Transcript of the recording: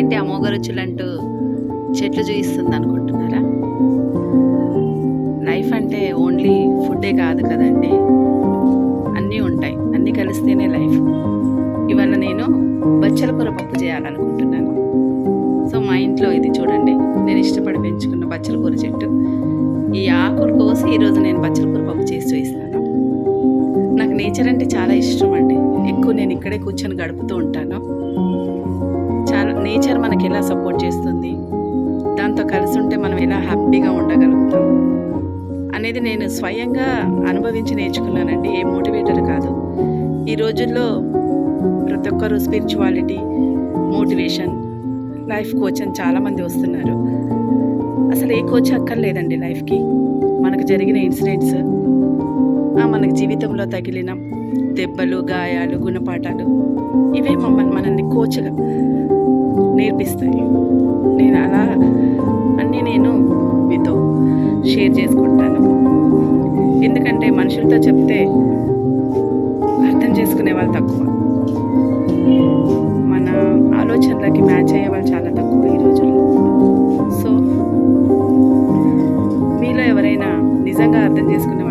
ఏంటి అమోఘ రుచులంటూ చెట్లు చూయిస్తుంది అనుకుంటున్నారా? లైఫ్ అంటే ఓన్లీ ఫుడ్డే కాదు కదండి, అన్నీ ఉంటాయి. అన్నీ కలిస్తేనే లైఫ్. ఇవాళ నేను బచ్చల కూర పప్పు చేయాలనుకుంటున్నాను. సో మా ఇంట్లో ఇది చూడండి, నేను ఇష్టపడి పెంచుకున్న బచ్చల కూర చెట్టు. ఈ ఆకులు కోసి ఈరోజు నేను బచ్చల కూర పప్పు చేసి చూపిస్తాను. నాకు నేచర్ అంటే చాలా ఇష్టం అండి. ఎక్కువ నేను ఇక్కడే కూర్చొని గడుపుతూ ఉంటాను. చాలా నేచర్ మనకి ఎలా సపోర్ట్ చేస్తుంది, దాంతో కలిసి ఉంటే మనం ఎలా హ్యాపీగా ఉండగలుగుతాం అనేది నేను స్వయంగా అనుభవించి నేర్చుకున్నానండి. ఏ మోటివేటర్ కాదు. ఈ రోజుల్లో ప్రతి ఒక్కరు స్పిరిచువాలిటీ, మోటివేషన్, లైఫ్ కోచ్ అని చాలామంది వస్తున్నారు. అసలు ఏ కోచ్ అక్కర్లేదండి లైఫ్కి. మనకు జరిగిన ఇన్సిడెంట్స్, మనకు జీవితంలో తగిలిన దెబ్బలు, గాయాలు, గుణపాఠాలు, ఇవే మనల్ని కోచ్గా నేర్పిస్తాయి. నేను అలా అన్నీ మీతో షేర్ చేసుకుంటాను. ఎందుకంటే మనుషులతో చెప్తే అర్థం చేసుకునే వాళ్ళు తక్కువ, మన ఆలోచనలకి మ్యాచ్ అయ్యే వాళ్ళు చాలా తక్కువ ఈ రోజుల్లో. సో మీలో ఎవరైనా నిజంగా అర్థం చేసుకునే